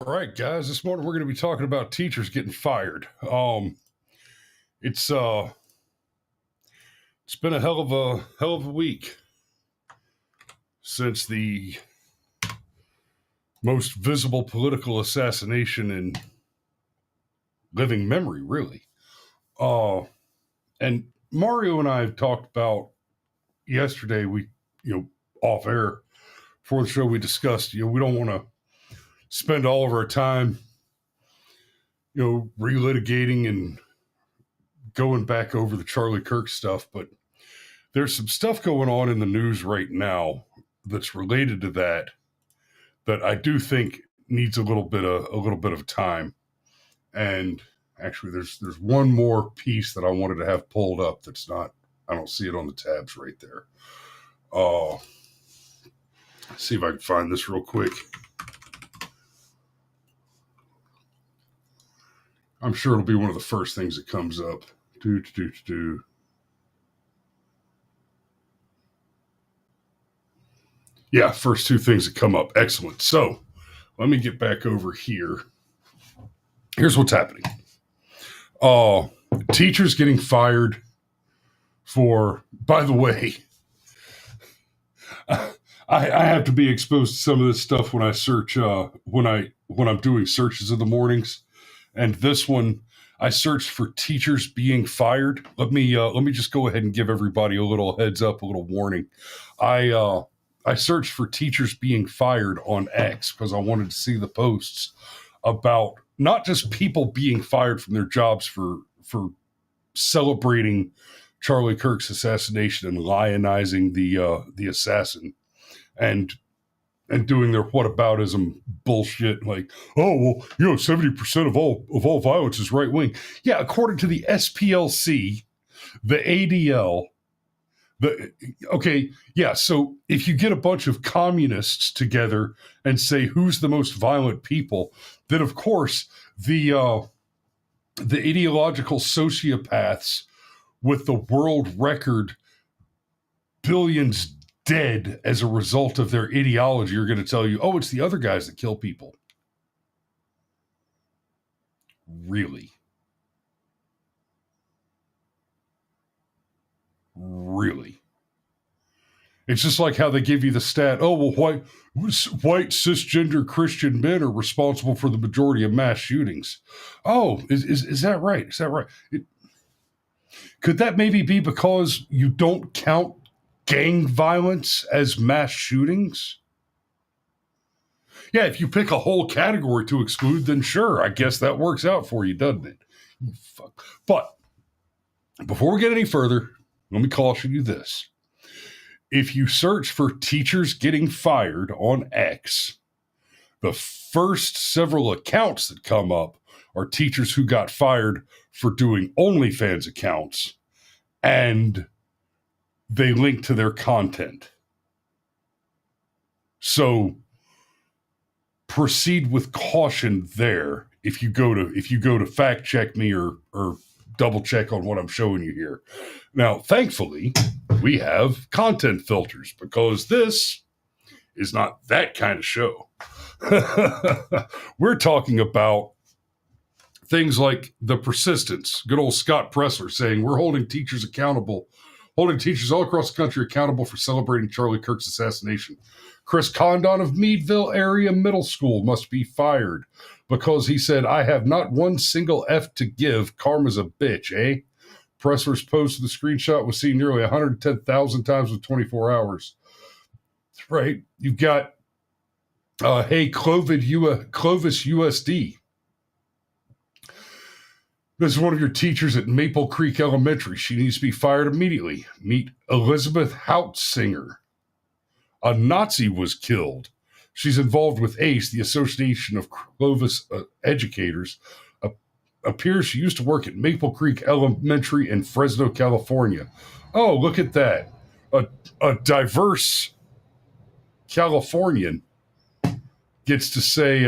All right, guys. This morning we're going to be talking about teachers getting fired. It's it's been a hell of a week since the most visible political assassination in living memory, really. Uh, and Mario and I have talked about yesterday. Off air before the show, we discussed. We don't want to spend all of our time, relitigating and going back over the Charlie Kirk stuff, but there's some stuff going on in the news right now that's related to that I do think needs a little bit of time. And actually, there's one more piece that I wanted to have pulled up that's not. I don't see it on the tabs right there. Let's see if I can find this real quick. I'm sure it'll be one of the first things that comes up. Yeah, first two things that come up. Excellent. So let me get back over here. Here's what's happening. Teachers getting fired for, by the way, I have to be exposed to some of this stuff when I search, when I'm doing searches in the mornings. And this one, I searched for teachers being fired. Let me just go ahead and give everybody a little heads up, a little warning. I searched for teachers being fired on X because I wanted to see the posts about not just people being fired from their jobs for celebrating Charlie Kirk's assassination and lionizing the assassin and doing their whataboutism bullshit, like, oh well, 70% of all violence is right wing. Yeah, according to the SPLC, the ADL. So if you get a bunch of communists together and say who's the most violent people, then of course the ideological sociopaths with the world record billions dead as a result of their ideology are going to tell you, oh, it's the other guys that kill people. Really? It's just like how they give you the stat, oh, well, white cisgender Christian men are responsible for the majority of mass shootings. Oh, is that right? Is that right? Could that maybe be because you don't count gang violence as mass shootings? Yeah, if you pick a whole category to exclude, then sure, I guess that works out for you, doesn't it? But before we get any further, let me caution you this. If you search for teachers getting fired on X, the first several accounts that come up are teachers who got fired for doing OnlyFans accounts, and they link to their content. So proceed with caution there. If you go to fact check me or double check on what I'm showing you here. Now, thankfully, we have content filters because this is not that kind of show. We're talking about things like the persistence. Good old Scott Presler saying we're holding teachers all across the country accountable for celebrating Charlie Kirk's assassination. Chris Condon of Meadville Area Middle School must be fired because he said, I have not one single F to give. Karma's a bitch, eh? Pressler's post of the screenshot was seen nearly 110,000 times in 24 hours. Right. You've got, hey, Clovis USD. This is one of your teachers at Maple Creek Elementary. She needs to be fired immediately. Meet Elizabeth Hautsinger. A Nazi was killed. She's involved with ACE, the Association of Clovis Educators. Appears she used to work at Maple Creek Elementary in Fresno, California. Oh, look at that. A diverse Californian gets to say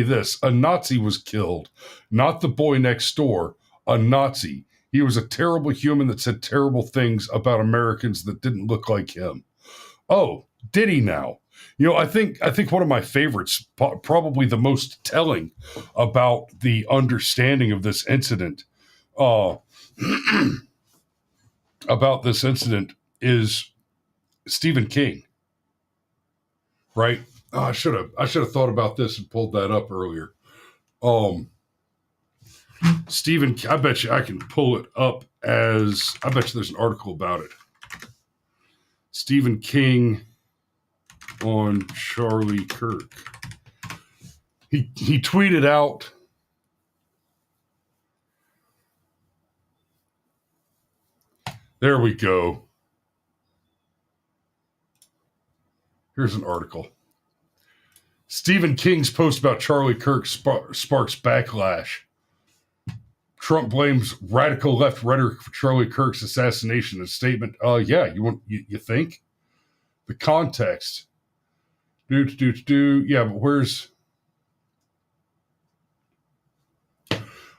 this. A Nazi was killed, not the boy next door, a Nazi. He was a terrible human that said terrible things about Americans that didn't look like him. Oh, did he now? I think one of my favorites, probably the most telling about the understanding of this incident, about this incident is Stephen King. Right? Oh, I should have thought about this and pulled that up earlier. Stephen, I bet you I can pull it up I bet you there's an article about it. Stephen King on Charlie Kirk. He tweeted out, there we go. Here's an article. Stephen King's post about Charlie Kirk sparks backlash. Trump blames radical left rhetoric for Charlie Kirk's assassination. A statement. Yeah, you think? The context. Yeah, but where's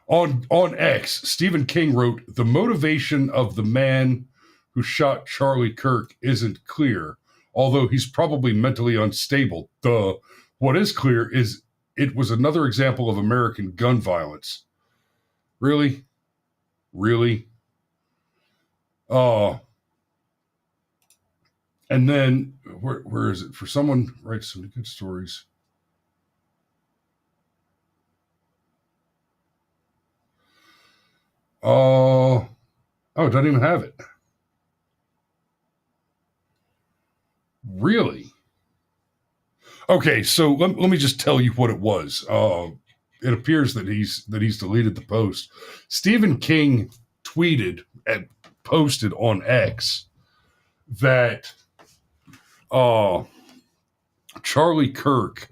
on X? Stephen King wrote, "The motivation of the man who shot Charlie Kirk isn't clear, although he's probably mentally unstable. What is clear is it was another example of American gun violence." Really? And then where is it? For someone writes some good stories. It doesn't even have it. Really? Okay, so let me just tell you what it was. It appears that he's deleted the post. Stephen King tweeted and posted on X that Charlie Kirk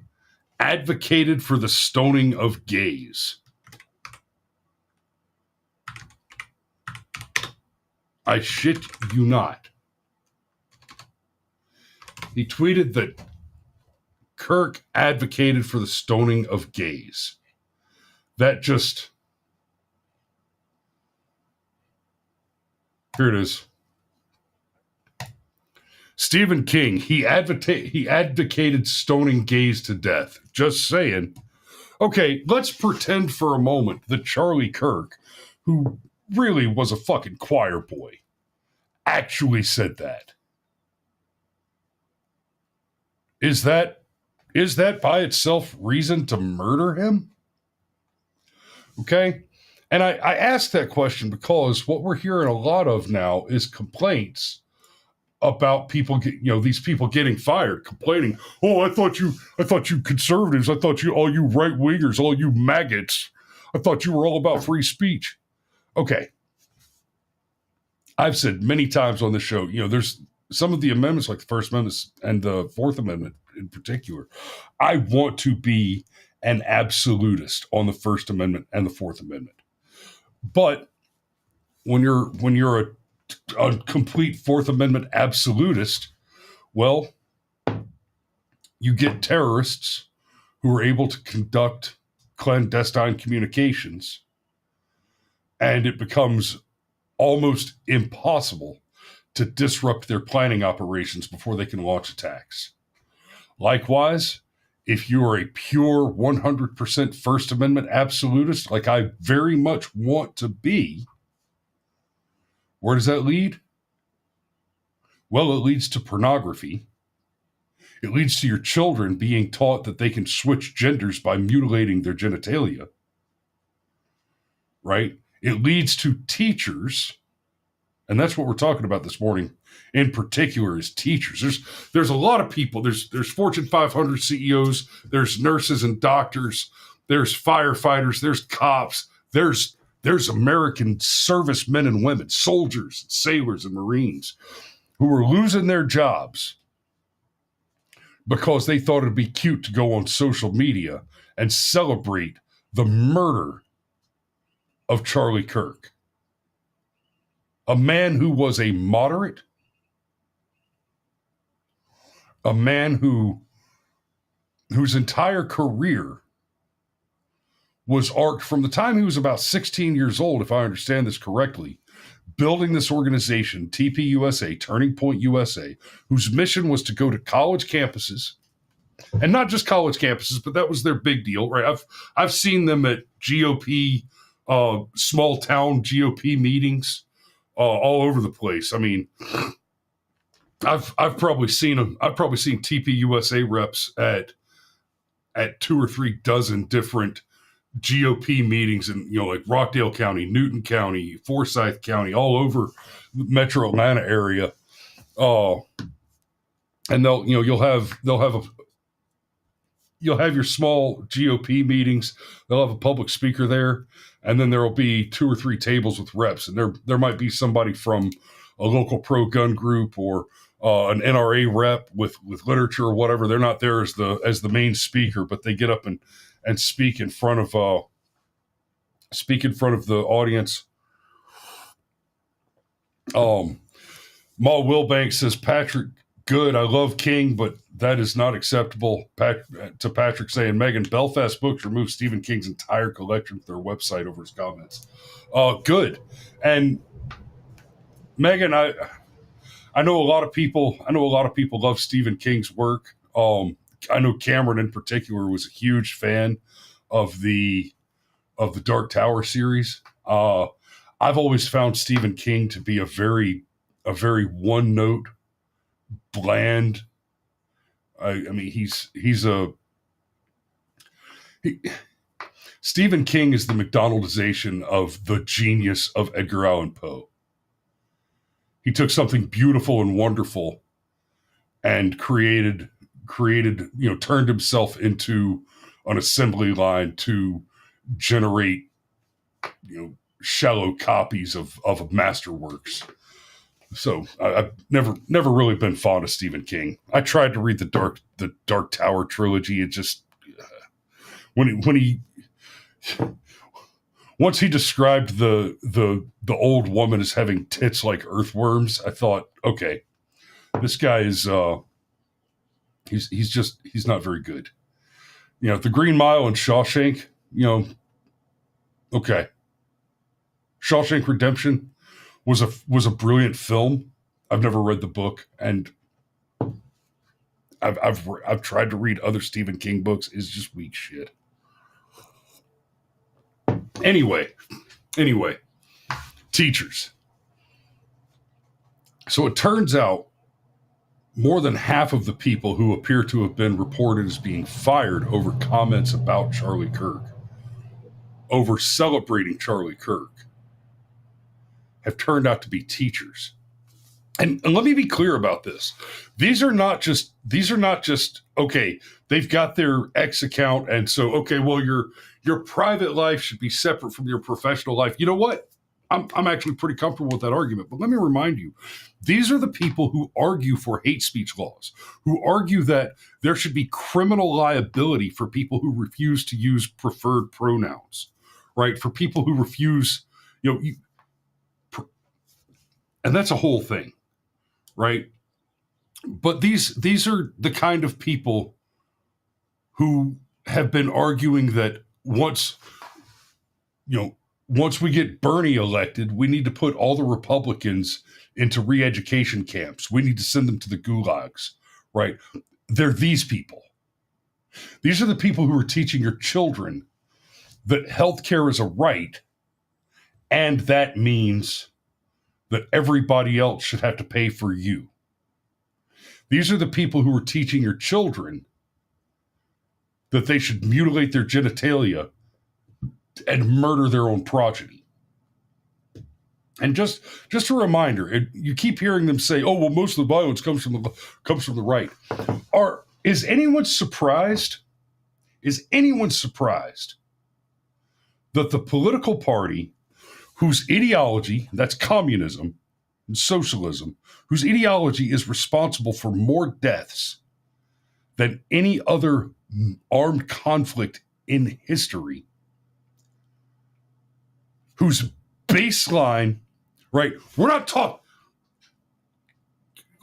advocated for the stoning of gays. I shit you not. He tweeted that Kirk advocated for the stoning of gays. That just... Here it is. Stephen King, he advocated stoning gays to death. Just saying. Okay, let's pretend for a moment that Charlie Kirk, who really was a fucking choir boy, actually said that. Is that by itself reason to murder him? Okay? And I ask that question because what we're hearing a lot of now is complaints about people, these people getting fired, complaining, "Oh, I thought you conservatives, I thought you, all you right wingers, all you maggots, I thought you were all about free speech." Okay. I've said many times on the show, there's some of the amendments, like the First Amendment and the Fourth Amendment in particular. I want to be an absolutist on the First Amendment and the Fourth Amendment. But when you're a complete Fourth Amendment absolutist, well, you get terrorists who are able to conduct clandestine communications, and it becomes almost impossible to disrupt their planning operations before they can launch attacks. Likewise, if you are a pure 100% First Amendment absolutist, like I very much want to be, where does that lead? Well, it leads to pornography. It leads to your children being taught that they can switch genders by mutilating their genitalia. Right? It leads to teachers, and that's what we're talking about this morning in particular, is teachers. There's a lot of people. There's Fortune 500 CEOs, there's nurses and doctors, there's firefighters, there's cops, there's American servicemen and women, soldiers, sailors, and Marines who are losing their jobs because they thought it'd be cute to go on social media and celebrate the murder of Charlie Kirk, a man who was a moderate, a man whose entire career was arced from the time he was about 16 years old, if I understand this correctly, building this organization, TPUSA, Turning Point USA, whose mission was to go to college campuses, and not just college campuses, but that was their big deal, right? I've seen them at GOP, small town GOP meetings, all over the place. I mean, I've probably seen them. I've probably seen TPUSA reps at 2 or 3 dozen different GOP meetings in, like Rockdale County, Newton County, Forsyth County, all over the Metro Atlanta area. And you'll have your small GOP meetings. They'll have a public speaker there, and then there will be 2 or 3 tables with reps, and there might be somebody from a local pro-gun group or an NRA rep with literature or whatever. They're not there as the main speaker, but they get up and speak in front of the audience. Ma Wilbank says, Patrick, good. I love King, but that is not acceptable. To Patrick saying, Megan, Belfast Books removed Stephen King's entire collection from their website over his comments. Good. And Megan, I know a lot of people love Stephen King's work. I know Cameron in particular was a huge fan of the Dark Tower series. I've always found Stephen King to be a very one note, bland. I mean, Stephen King is the McDonaldization of the genius of Edgar Allan Poe. He took something beautiful and wonderful and created, turned himself into an assembly line to generate, shallow copies of masterworks. So I've never really been fond of Stephen King. I tried to read the Dark Tower trilogy. It just once he described the old woman as having tits like earthworms, I thought, okay, this guy is he's not very good. The Green Mile and Shawshank, okay. Shawshank Redemption was a brilliant film. I've never read the book, and I've tried to read other Stephen King books. It's just weak shit. Anyway, teachers. So it turns out more than half of the people who appear to have been reported as being fired over comments about Charlie Kirk, over celebrating Charlie Kirk, have turned out to be teachers. And let me be clear about this. These are not just, okay, they've got their X account, and so, okay, well, your private life should be separate from your professional life. You know what? I'm actually pretty comfortable with that argument. But let me remind you, these are the people who argue for hate speech laws, who argue that there should be criminal liability for people who refuse to use preferred pronouns, right? For people who refuse, and that's a whole thing, right? But these are the kind of people who have been arguing that once we get Bernie elected, we need to put all the Republicans into re-education camps. We need to send them to the gulags, right? They're these people. These are the people who are teaching your children that healthcare is a right, and that means that everybody else should have to pay for you. These are the people who are teaching your children that they should mutilate their genitalia and murder their own progeny. And just a reminder, you keep hearing them say, "Oh, well, most of the violence comes from the right." Is anyone surprised? Is anyone surprised that the political party whose ideology, that's communism and socialism, whose ideology is responsible for more deaths than any other armed conflict in history, whose baseline, right? We're not talking,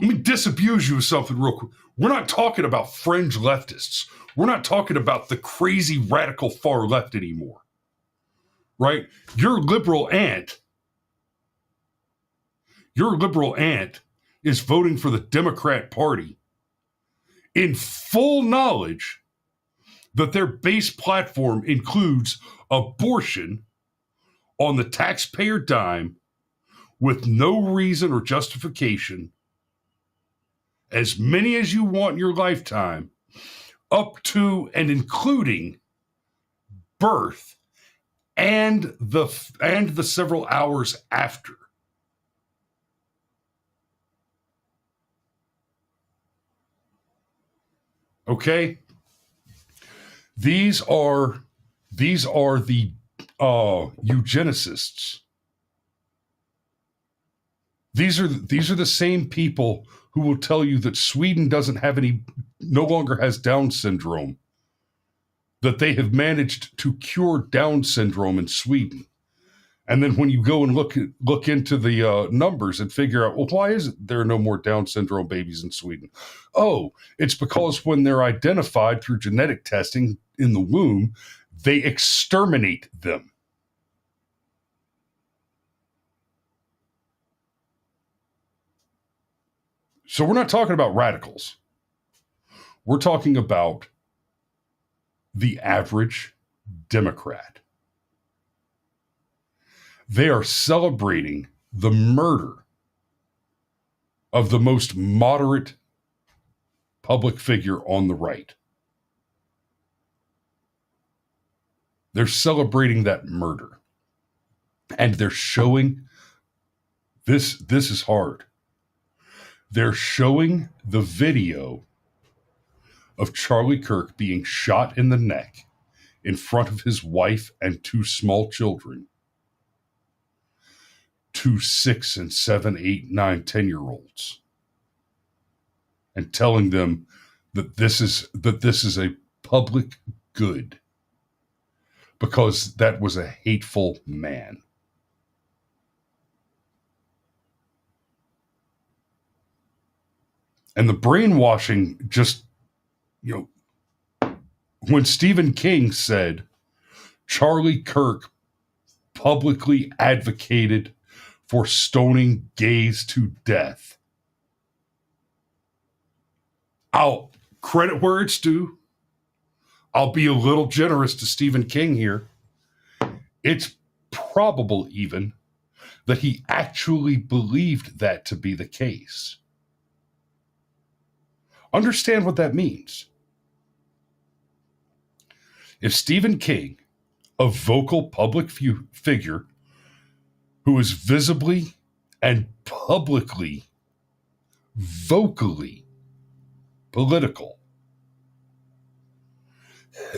let me disabuse you of something real quick. We're not talking about fringe leftists. We're not talking about the crazy radical far left anymore, right? Your liberal aunt Your liberal aunt is voting for the Democrat Party in full knowledge that their base platform includes abortion on the taxpayer dime with no reason or justification, as many as you want in your lifetime, up to and including birth and the several hours after. Okay? These are the eugenicists. These are the same people who will tell you that Sweden no longer has Down syndrome, that they have managed to cure Down syndrome in Sweden. And then when you go and look into the numbers and figure out, well, why is it there are no more Down syndrome babies in Sweden? Oh, it's because when they're identified through genetic testing in the womb, they exterminate them. So we're not talking about radicals. We're talking about the average Democrat. They are celebrating the murder of the most moderate public figure on the right. They're celebrating that murder. And they're showing this is hard. They're showing the video of Charlie Kirk being shot in the neck in front of his wife and two small children, 2, 6, and 7, 8, 9, 10-year-olds, and telling them that this is a public good because that was a hateful man. And the brainwashing just, when Stephen King said Charlie Kirk publicly advocated for stoning gays to death, I'll credit where it's due. I'll be a little generous to Stephen King here. It's probable even that he actually believed that to be the case. Understand what that means. If Stephen King, a vocal public figure who is visibly and publicly, vocally political,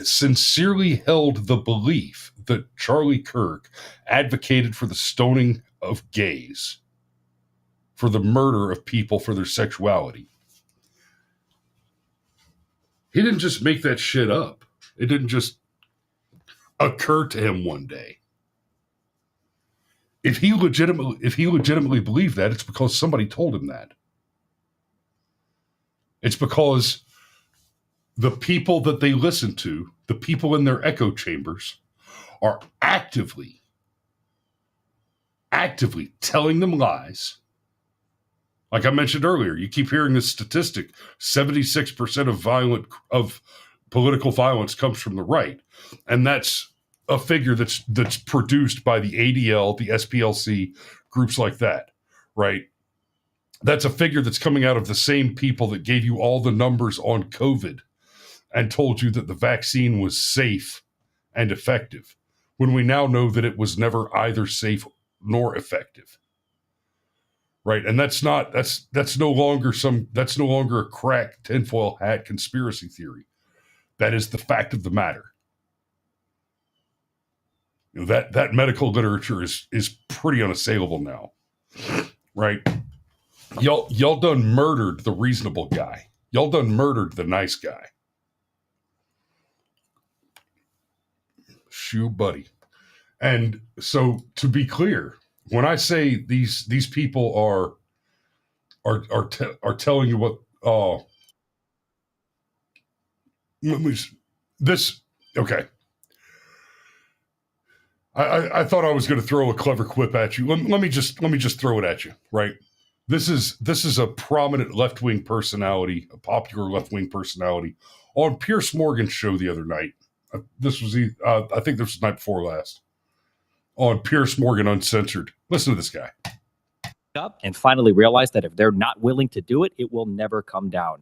sincerely held the belief that Charlie Kirk advocated for the stoning of gays, for the murder of people for their sexuality, he didn't just make that shit up. It didn't just occur to him one day. If he legitimately believed that, it's because somebody told him that. It's because the people that they listen to, the people in their echo chambers, are actively telling them lies. Like I mentioned earlier, you keep hearing this statistic: 76% of political violence comes from the right, and that's a figure that's produced by the ADL, the SPLC, groups like that, right? That's a figure that's coming out of the same people that gave you all the numbers on COVID and told you that the vaccine was safe and effective, when we now know that it was never either safe nor effective. Right. And that's no longer a crack tinfoil hat conspiracy theory. That is the fact of the matter. That medical literature is pretty unassailable now. Right. Y'all done murdered the reasonable guy. Y'all done murdered the nice guy. Shoo, buddy. And so, to be clear, when I say these people are telling you what this, okay, I thought I was going to throw a clever quip at you. Let me just throw it at you, right? This is a prominent left-wing personality, a popular left-wing personality, on Piers Morgan's show the other night. This was I think this was the night before last, on Piers Morgan Uncensored. Listen to this guy. Up and finally realize that if they're not willing to do it, it will never come down.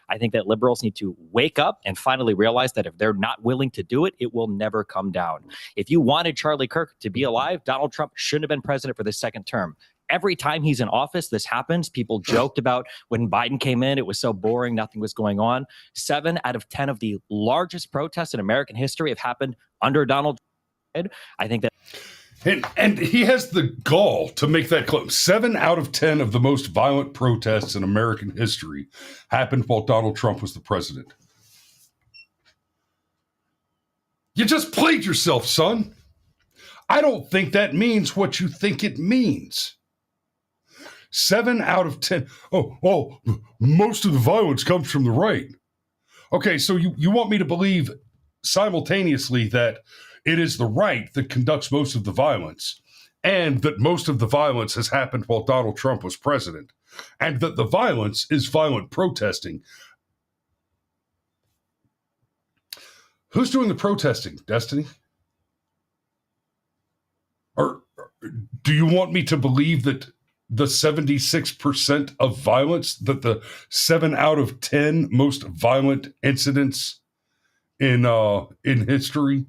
I think that liberals need to wake up and finally realize that if they're not willing to do it, it will never come down. If you wanted Charlie Kirk to be alive, Donald Trump shouldn't have been president for the second term. Every time he's in office, this happens. People joked about when Biden came in, it was so boring, nothing was going on. 7 out of 10 of the largest protests in American history have happened under Donald Trump. I think that. And he has the gall to make that claim. 7 out of 10 of the most violent protests in American history happened while Donald Trump was the president. You just played yourself, son. I don't think that means what you think it means. 7 out of 10. Oh, most of the violence comes from the right. Okay, so you want me to believe simultaneously that it is the right that conducts most of the violence, and that most of the violence has happened while Donald Trump was president, and that the violence is violent protesting. Who's doing the protesting, Destiny? Or do you want me to believe that the 76% of violence, that the 7 out of 10 most violent incidents in history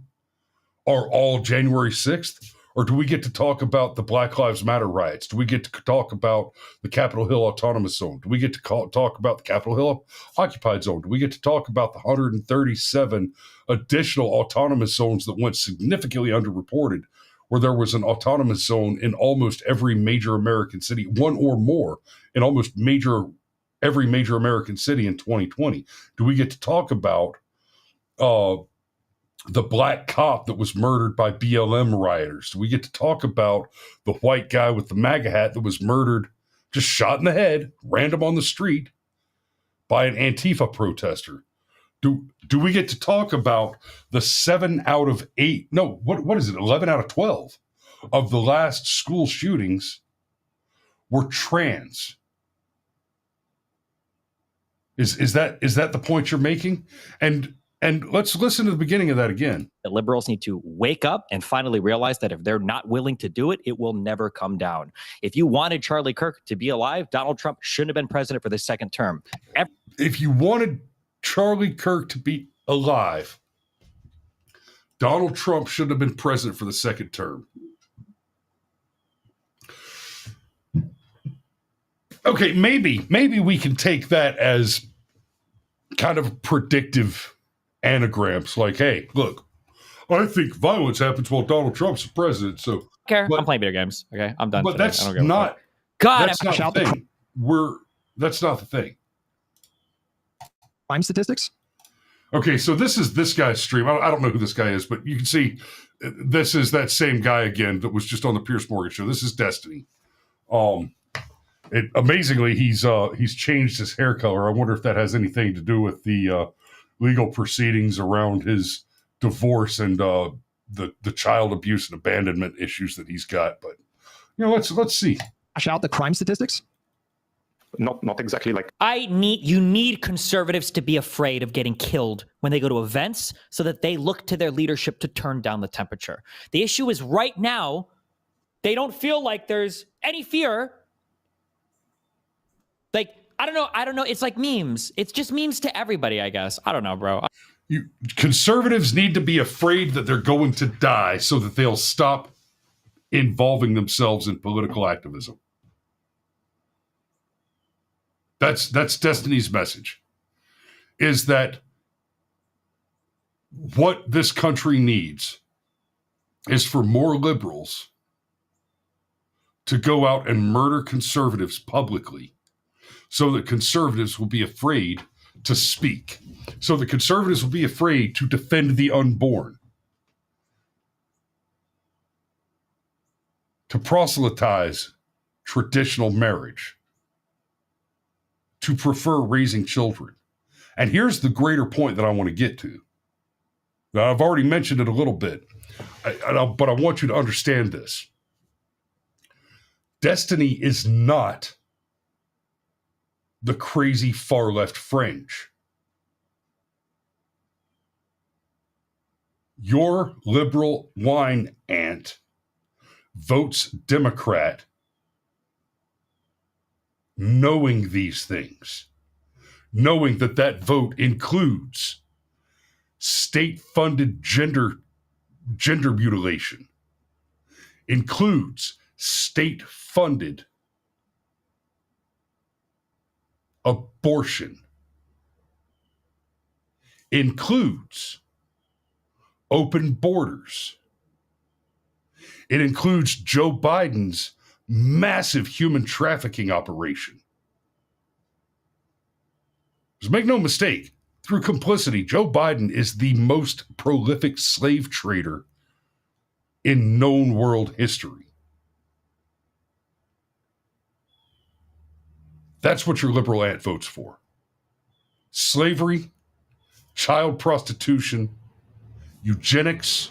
are all January 6th? Or do we get to talk about the Black Lives Matter riots? Do we get to talk about the Capitol Hill Autonomous Zone? Do we get to talk about the Capitol Hill Occupied Zone? Do we get to talk about the 137 additional autonomous zones that went significantly underreported, where there was an autonomous zone in almost every major American city, one or more in almost every major American city in 2020? Do we get to talk about the black cop that was murdered by BLM rioters? Do we get to talk about the white guy with the MAGA hat that was murdered, just shot in the head, random on the street, by an Antifa protester? Do we get to talk about the 7 out of 8, no, what is it, 11 out of 12 of the last school shootings were trans? Is that the point you're making? And let's listen to the beginning of that again. The liberals need to wake up and finally realize that if they're not willing to do it, it will never come down. If you wanted Charlie Kirk to be alive, Donald Trump shouldn't have been president for the second term. If you wanted Charlie Kirk to be alive, Donald Trump shouldn't have been president for the second term. Okay, maybe we can take that as kind of predictive anagrams, like, hey, look, I think violence happens while Donald Trump's president. So I'm playing video games. Okay, I'm done. But today. that's I don't give not. God, that's not the thing. That's not the thing. Crime statistics. Okay, so this is this guy's stream. I don't know who this guy is, but you can see this is that same guy again that was just on the Piers Morgan show. This is Destiny. Amazingly, he's changed his hair color. I wonder if that has anything to do with the legal proceedings around his divorce and the child abuse and abandonment issues that he's got. But let's see. Out the crime statistics. Not exactly like. You need conservatives to be afraid of getting killed when they go to events, so that they look to their leadership to turn down the temperature. The issue is right now, they don't feel like there's any fear. Like, I don't know. It's like memes. It's just memes to everybody, I guess. I don't know, bro. Conservatives need to be afraid that they're going to die so that they'll stop involving themselves in political activism. That's Destiny's message, is that what this country needs is for more liberals to go out and murder conservatives publicly, so that conservatives will be afraid to speak, so that conservatives will be afraid to defend the unborn, to proselytize traditional marriage, to prefer raising children. And here's the greater point that I want to get to. Now, I've already mentioned it a little bit, but I want you to understand this. Destiny is not the crazy far left fringe. Your liberal wine aunt votes Democrat knowing these things, knowing that that vote includes state-funded gender mutilation, includes state-funded abortion, includes open borders. It includes Joe Biden's massive human trafficking operation. Just make no mistake, through complicity, Joe Biden is the most prolific slave trader in known world history. That's what your liberal aunt votes for. Slavery, child prostitution, eugenics,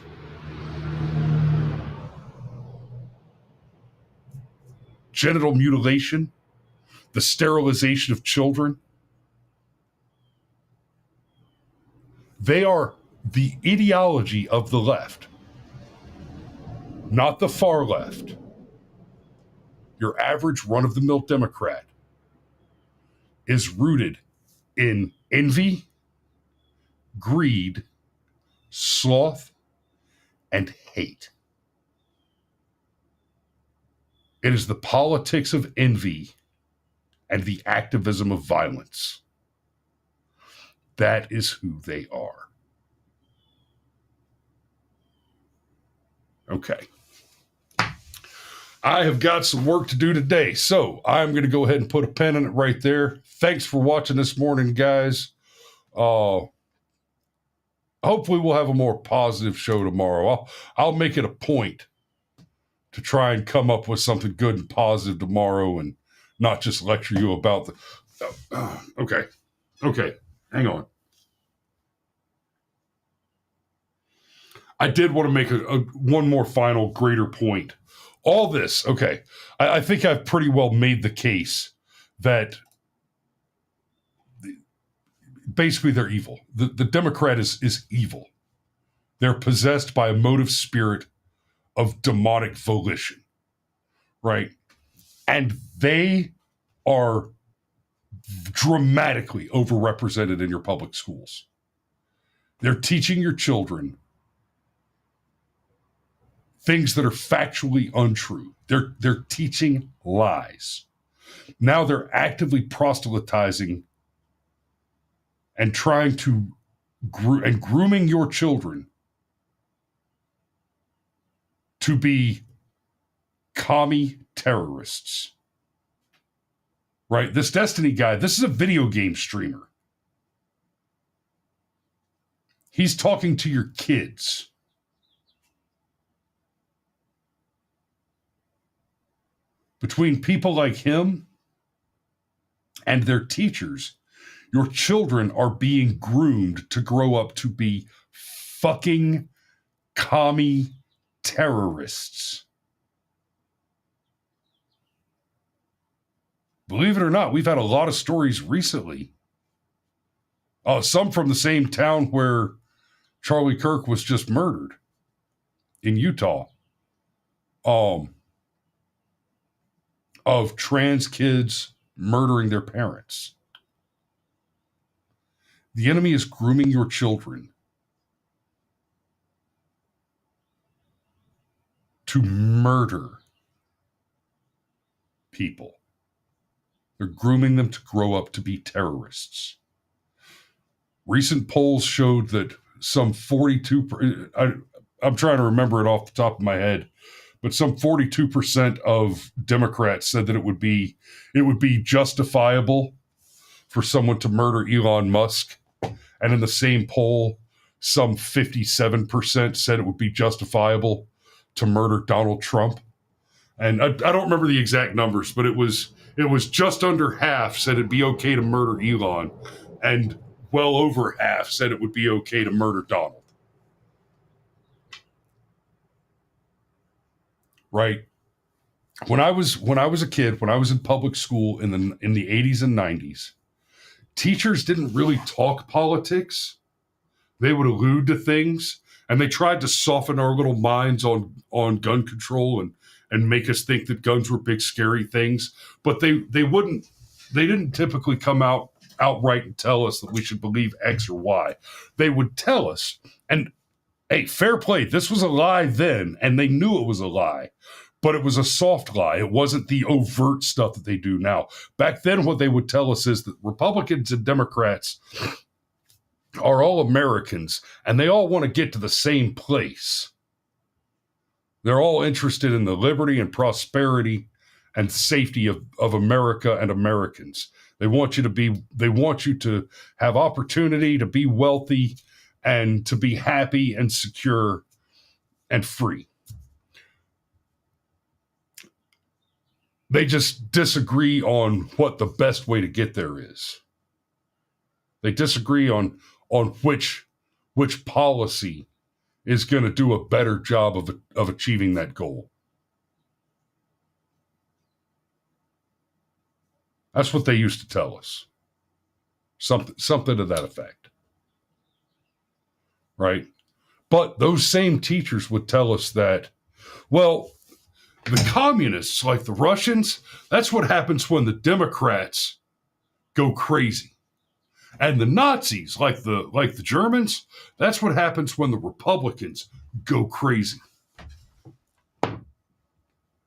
genital mutilation, the sterilization of children. They are the ideology of the left, not the far left. Your average run-of-the-mill Democrat is rooted in envy, greed, sloth, and hate. It is the politics of envy and the activism of violence. That is who they are. Okay. I have got some work to do today, so I'm going to go ahead and put a pin in it right there. Thanks for watching this morning, guys. Hopefully we'll have a more positive show tomorrow. I'll make it a point to try and come up with something good and positive tomorrow and not just lecture you about the... Okay. Hang on. I did want to make one more final greater point. All this, okay, I think I've pretty well made the case that basically they're evil. The Democrat is evil. They're possessed by a motive spirit of demonic volition, right? And they are dramatically overrepresented in your public schools. They're teaching your children things that are factually untrue. They're teaching lies. Now they're actively proselytizing and trying to grooming your children to be commie terrorists. Right? This Destiny guy, this is a video game streamer. He's talking to your kids. Between people like him and their teachers, your children are being groomed to grow up to be fucking commie terrorists. Believe it or not, we've had a lot of stories recently. Some from the same town where Charlie Kirk was just murdered in Utah. Of trans kids murdering their parents. The enemy is grooming your children to murder people. They're grooming them to grow up to be terrorists. Recent polls showed that some 42%, I'm trying to remember it off the top of my head, but some 42% of Democrats said that it would be justifiable for someone to murder Elon Musk. And in the same poll, some 57% said it would be justifiable to murder Donald Trump. And I don't remember the exact numbers, but it was just under half said it'd be okay to murder Elon, and well over half said it would be okay to murder Donald. right? When I was a kid, when I was in public school in the 80s and 90s, teachers didn't really talk politics. They would allude to things, and they tried to soften our little minds on gun control and make us think that guns were big scary things. But they didn't typically come outright and tell us that we should believe X or Y. They would tell us, and hey, fair play, this was a lie then, and they knew it was a lie. But it was a soft lie. It wasn't the overt stuff that they do now. Back then, what they would tell us is that Republicans and Democrats are all Americans, and they all want to get to the same place. They're all interested in the liberty and prosperity and safety of America and Americans. They want you to have opportunity, to be wealthy, and to be happy and secure and free. They just disagree on what the best way to get there is. They disagree on which policy is going to do a better job of achieving that goal. That's what they used to tell us. Something to that effect. Right? But those same teachers would tell us that, well, the communists, like the Russians, that's what happens when the Democrats go crazy. And the Nazis, like the Germans, that's what happens when the Republicans go crazy.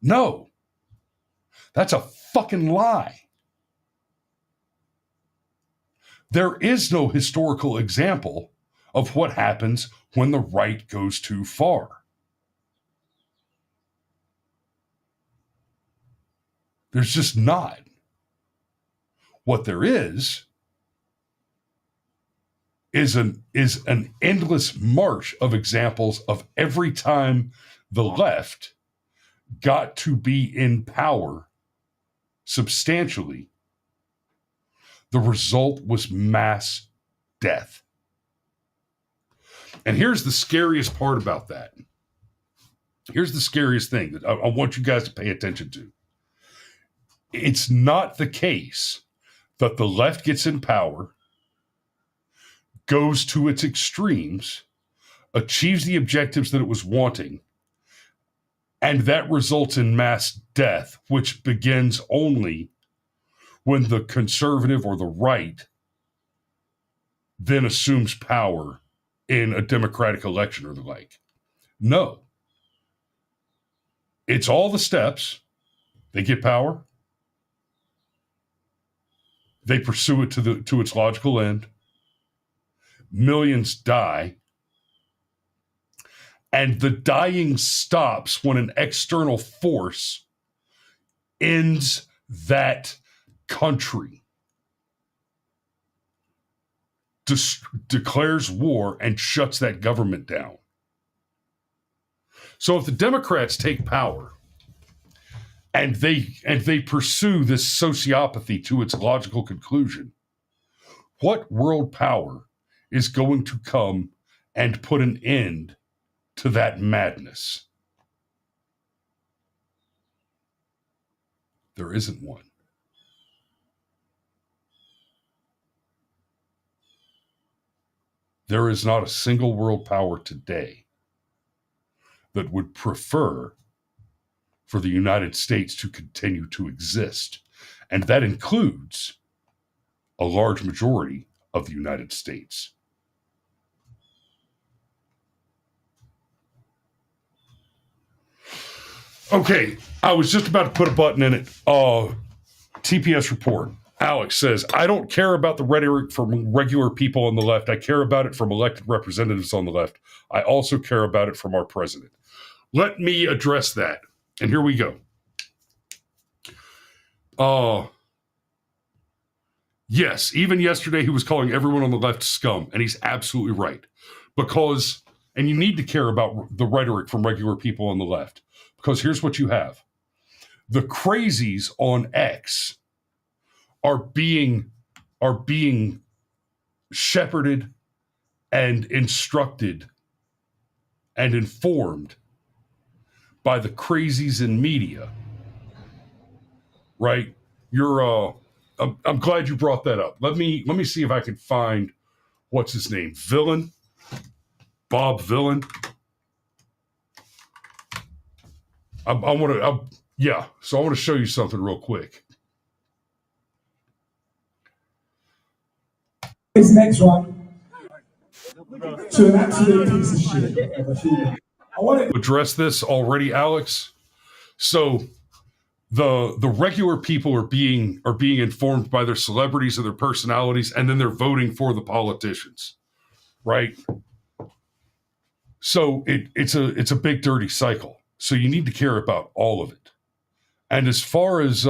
No. That's a fucking lie. There is no historical example of what happens when the right goes too far. There's just not. What there is an endless march of examples of every time the left got to be in power substantially, the result was mass death. And here's the scariest part about that. Here's the scariest thing that I want you guys to pay attention to. It's not the case that the left gets in power, goes to its extremes, achieves the objectives that it was wanting, and that results in mass death, which begins only when the conservative or the right then assumes power in a democratic election or the like. No. It's all the steps. They get power. They pursue it to its logical end. Millions die. And the dying stops when an external force ends that country, declares war, and shuts that government down. So if the Democrats take power and they pursue this sociopathy to its logical conclusion, what world power is going to come and put an end to that madness? There isn't one. There is not a single world power today that would prefer for the United States to continue to exist. And that includes a large majority of the United States. Okay, I was just about to put a button in it. TPS report. Alex says, I don't care about the rhetoric from regular people on the left. I care about it from elected representatives on the left. I also care about it from our president. Let me address that. And here we go. Yes, even yesterday he was calling everyone on the left scum, and he's absolutely right. Because, and you need to care about the rhetoric from regular people on the left, because here's what you have. The crazies on X are being shepherded and instructed and informed by the crazies in media, right? I'm glad you brought that up. Let me see if I can find what's his name, Villain, Bob Villain. So I want to show you something real quick. This next one to an absolute piece of shit of a human. I want to address this already, Alex. So the regular people are being informed by their celebrities and their personalities, and then they're voting for the politicians, right? So it's a big dirty cycle. So you need to care about all of it. And as far as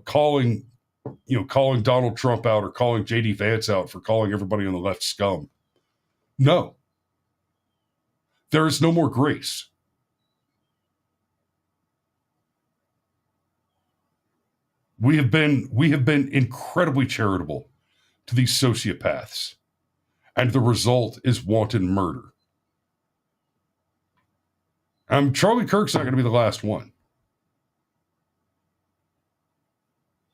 calling Donald Trump out or calling JD Vance out for calling everybody on the left scum, no. There is no more grace. We have been incredibly charitable to these sociopaths, and the result is wanton murder. Charlie Kirk's not going to be the last one.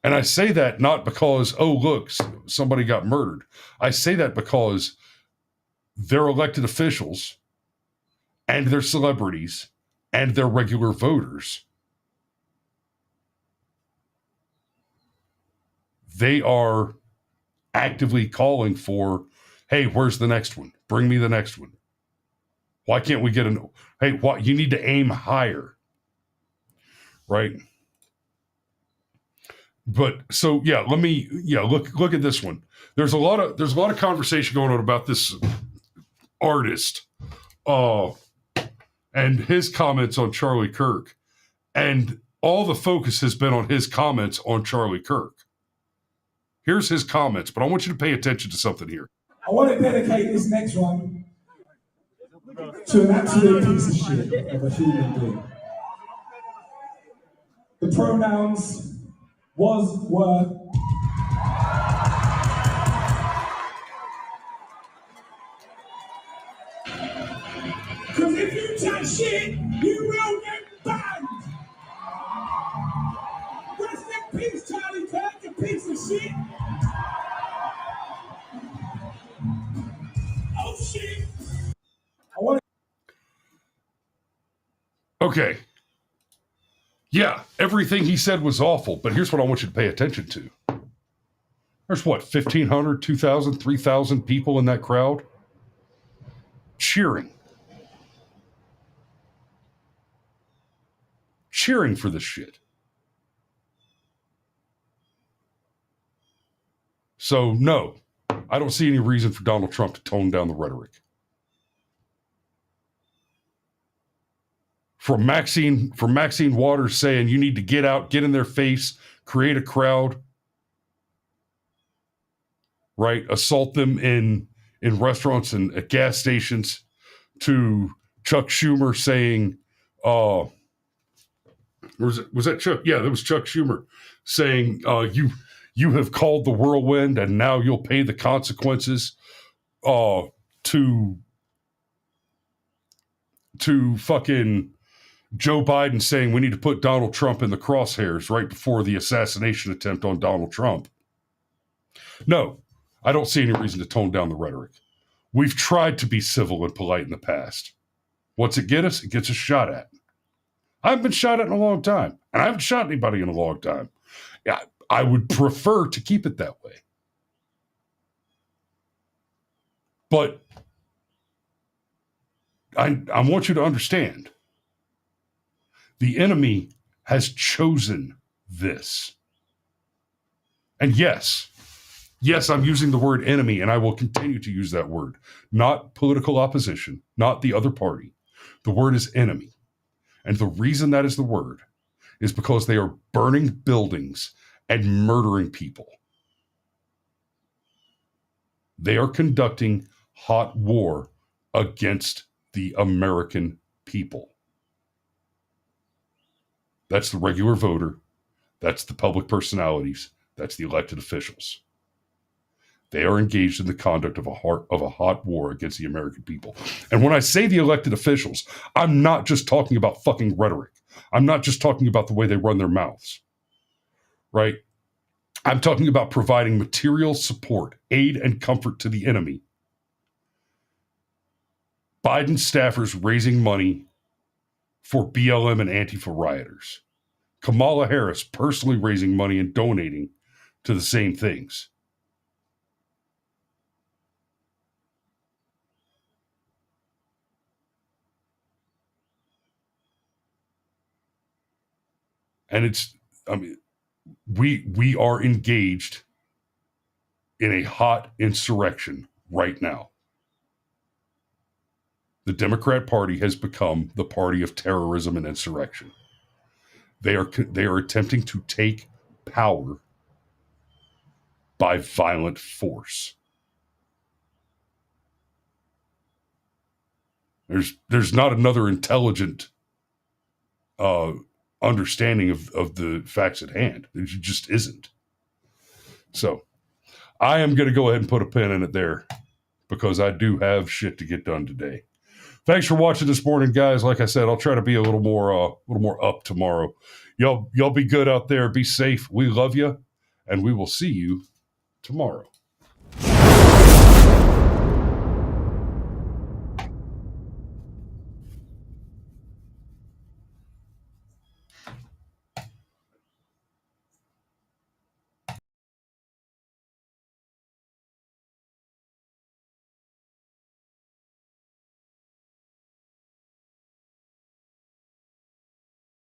And I say that not because, oh, look, somebody got murdered. I say that because their elected officials and their celebrities and their regular voters, they are actively calling for, hey, where's the next one? Bring me the next one. Why can't we get you need to aim higher, right? But so, look at this one. There's a lot of conversation going on about this artist, and his comments on Charlie Kirk, and all the focus has been on his comments on Charlie Kirk. Here's his comments, but I want you to pay attention to something here. I want to dedicate this next one to an absolute piece of shit of a human being. The pronouns was, were. Because if you chat shit, you will get banned. Rest in peace, Charlie Kirk, you piece of shit. Oh shit. Okay. Yeah, everything he said was awful, but here's what I want you to pay attention to. There's 1,500, 2,000, 3,000 people in that crowd cheering for this shit. So no, I don't see any reason for Donald Trump to tone down the rhetoric. From Maxine Waters saying you need to get out, get in their face, create a crowd, right? Assault them in restaurants and at gas stations, to Chuck Schumer saying, was that Chuck? Yeah, that was Chuck Schumer saying, you have called the whirlwind and now you'll pay the consequences, to fucking Joe Biden saying we need to put Donald Trump in the crosshairs right before the assassination attempt on Donald Trump. No, I don't see any reason to tone down the rhetoric. We've tried to be civil and polite in the past. What's it get us? It gets us shot at. I haven't been shot at in a long time, and I haven't shot anybody in a long time. Yeah, I would prefer to keep it that way. But I want you to understand, the enemy has chosen this. And yes, I'm using the word enemy, and I will continue to use that word. Not political opposition, not the other party. The word is enemy. And the reason that is the word is because they are burning buildings and murdering people. They are conducting hot war against the American people. That's the regular voter. That's the public personalities. That's the elected officials. They are engaged in the conduct of a hot war against the American people. And when I say the elected officials, I'm not just talking about fucking rhetoric. I'm not just talking about the way they run their mouths, right? I'm talking about providing material support, aid, and comfort to the enemy. Biden staffers raising money for BLM and Antifa rioters. Kamala Harris personally raising money and donating to the same things. And we are engaged in a hot insurrection right now. The Democrat Party has become the party of terrorism and insurrection. They are attempting to take power by violent force. There's not another intelligent understanding of the facts at hand. There just isn't. So I am going to go ahead and put a pin in it there because I do have shit to get done today. Thanks for watching this morning, guys. Like I said, I'll try to be a little more up tomorrow. Y'all be good out there. Be safe. We love you, and we will see you tomorrow.